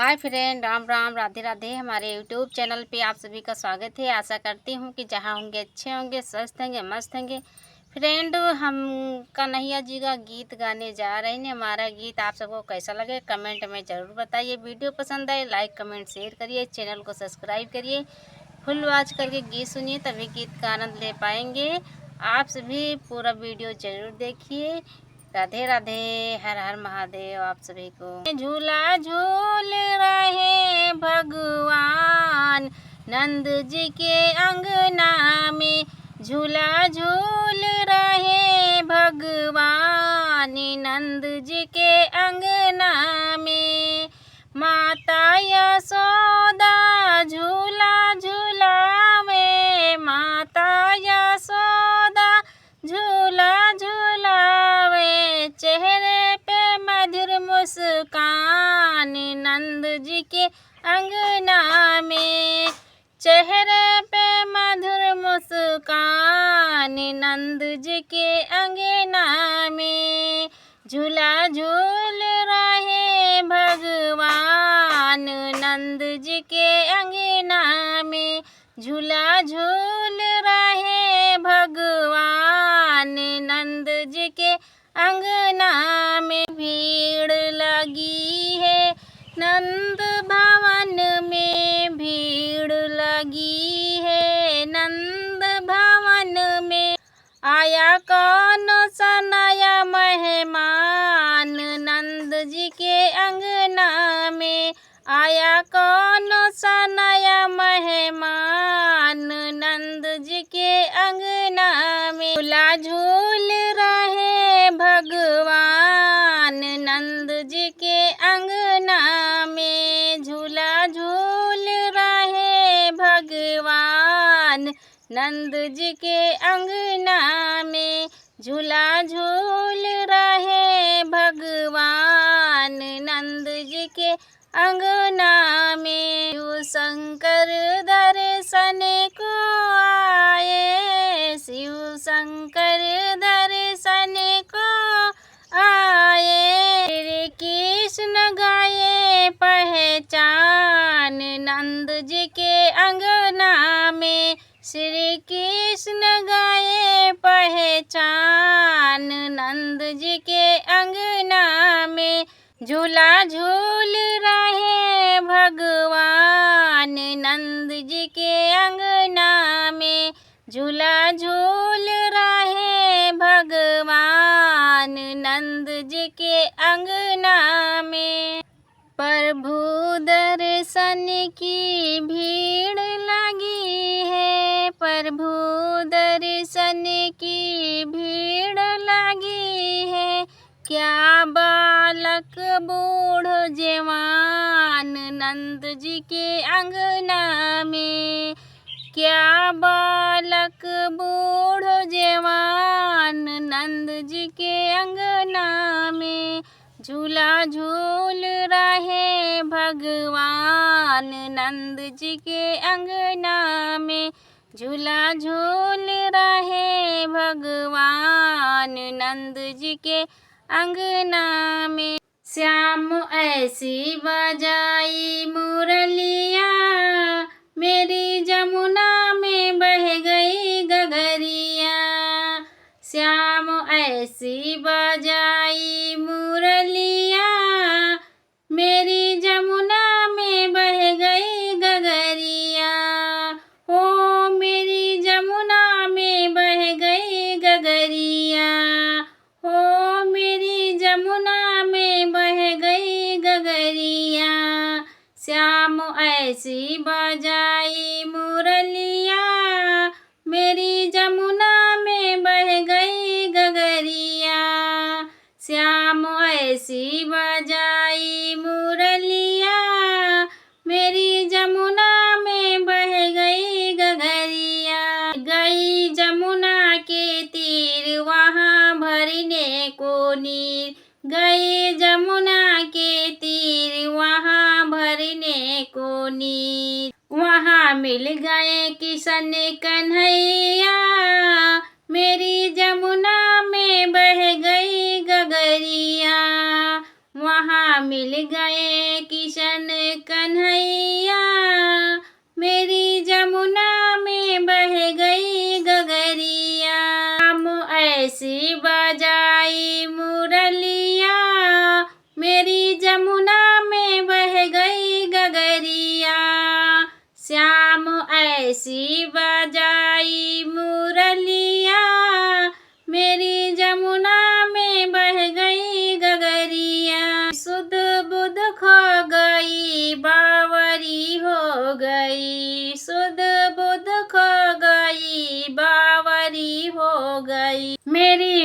Hi friend, Ram Ram, Radhe Radhe. हमारे YouTube channel पे आप सभी का स्वागत है। आशा करती हूँ कि जहाँ होंगे अच्छे होंगे, स्वस्थ होंगे, मस्त होंगे। फ्रेंड, हम कन्हैया जी का गीत गाने जा रहे हैं। हमारा गीत आप सबको कैसा लगे कमेंट में ज़रूर बताइए। वीडियो पसंद आए लाइक कमेंट शेयर करिए, चैनल को सब्सक्राइब करिए, फुल वॉच करके गीत सुनिए, तभी गीत का आनंद ले पाएंगे। आप सभी पूरा वीडियो ज़रूर देखिए। राधे राधे, हर हर महादेव आप सभी को। झूला झूल रहे भगवान नंद जी के अंगना में, झूला झूल रहे भगवान नंद जी के अंगना में। माता यशोदा झूला झूलावे, माता यशोदा झूला झूलावे, चेहरे पे मधुर मुस्कान नंद जी के अंगना में, चेहरे पे मधुर मुस्कान नंद जी के अंगना में। झूला झूल रहे भगवान नंद जी के अंगना में, झूला झूल रहे भगवान नंद जी के अंगना में। भीड़ लगी है नंद भवन में, भीड़ लगी है नंद भवन में। आया कौन सा नया मेहमान नंद जी के अंगना में, आया कौन सा नया मेहमान नंद जी के अंगना में। झूला झूल रहे भगवान नंद जी के अंगना में, झूला झूल रहे भगवान नंद जी के अंगना में, झूला झूल रहे भगवान नंद जी के अंगना में। शिव शंकर दर्शन को आए, शिव शंकर दर्शन को आए, श्री कृष्ण गाए पहचान नंद जी के अंगना में, श्री कृष्ण गाए पहचान नंद जी के अंगना में। झूला झूल रहे भगवान नंद जी के अंगना में, झूला झूल रहे भगवान नंद जी के अंगना में। प्रभु दर्शन की भीड़ लगी है, प्रभु दर्शन की भीड़ लगी है। क्या बालक बूढ़ जवान नंद जी के अंगना में, क्या बालक बूढ़ जवान नंद जी के अंगना में। झूला झूल रहे भगवान नंद जी के अंगना में, झूला झूल रहे भगवान नंद जी के अंगना में। श्याम ऐसी बजाई मुरलिया, मेरी जमुना में बह गई गगरिया। श्याम ऐसी बजाई मुरलिया, मेरी जमुना में बह गई गगरिया। ओ मेरी जमुना में बह गई गगरिया, ओ मेरी जमुना में बह गई गगरिया। श्याम ऐसी बजाई मुरलिया, मेरी जमुना में बह गई गगरिया। श्याम ऐसी बजाई मुरलिया, मेरी जमुना में बह गई गगरिया। गई जमुना के तीर वहाँ भरने को नीर, गई जमुना के तीर वहाँ भरने को नीर। वहाँ मिल गए किशन कन्हैया, मेरी जमुना में बह गई गगरिया। वहाँ मिल गए किशन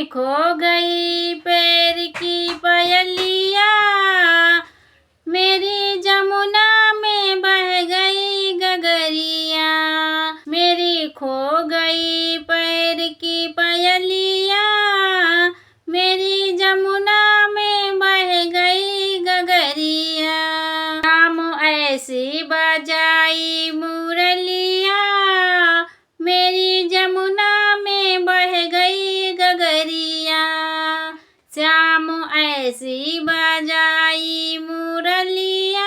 में खो गई पैर की पयलिया, मेरी जमुना में बह गई गगरिया। मेरी खो गई पैर की पयलिया, मेरी जमुना में बह गई गगरिया। शाम ऐसी बजाई मुरलिया, मेरी जमुना में बह गई गगरिया। श्याम ऐसी बजाई मुरलिया,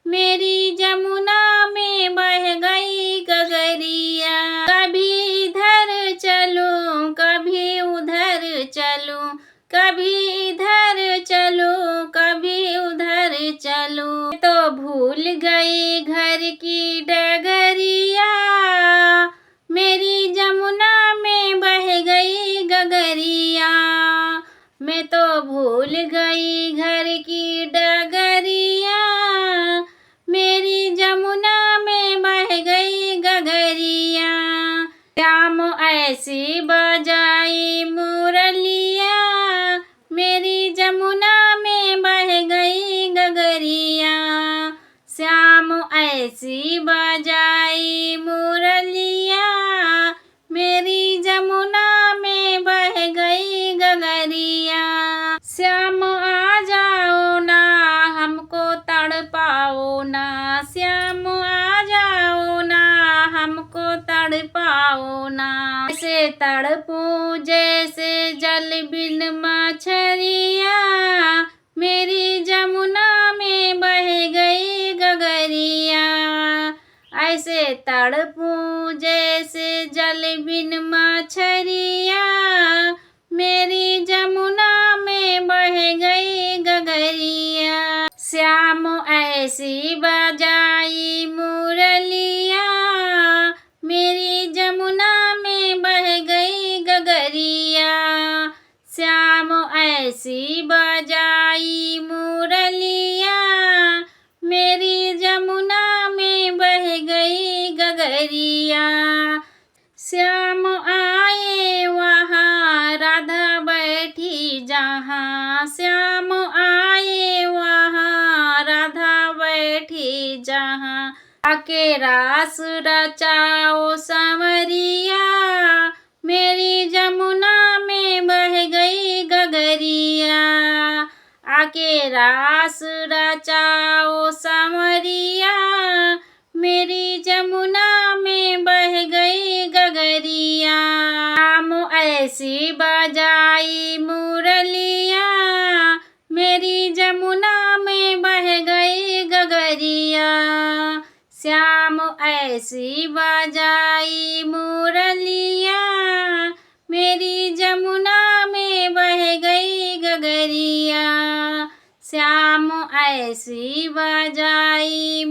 मेरी जमुना में बह गई गगरिया। कभी इधर चलूं कभी उधर चलूं, कभी इधर चलूं कभी उधर चलूं, तो भूल गई घर की डगरिया, मेरी जमुना में बह गई गगरिया। मैं तो भूल गई घर की डगरिया, मेरी जमुना में बह गई गगरिया। श्याम ऐसी बजाई मुरलिया, मेरी जमुना में बह गई गगरिया। श्याम ऐसी बजाई मुरलिया, मेरी जमुना में बह गई गगरिया। श्याम आ जाओ ना हमको तड़पाओ ना, श्याम आ जाओ ना हमको तड़पाओ ना। ऐसे तड़पूं जैसे जल बिन मछरिया, मेरी जमुना में बह गई गगरिया। ऐसे तड़पूं जैसे जल बिन मछरिया, मेरी जमुना में बह गई गगरिया। श्याम ऐसी बजाई मुरलिया, मेरी जमुना में बह गई गगरिया। श्याम ऐसी बजाई मुरलिया, मेरी जमुना में बह गई गगरिया। श्याम आए वहाँ राधा बैठी जहाँ, श्याम आए वहाँ राधा बैठी जहाँ। आके रास रचाओ संवरिया, मेरी जमुना में बह गई गगरिया। आके रास रचाओ संवरिया, मेरी जमुना में बह गई गगरिया। श्याम ऐसी बजाई मुरलिया, मेरी जमुना में बह गई गगरिया। श्याम ऐसी बजाई मुरलिया, मेरी जमुना में बह गई गगरिया। श्याम ऐसी बजाई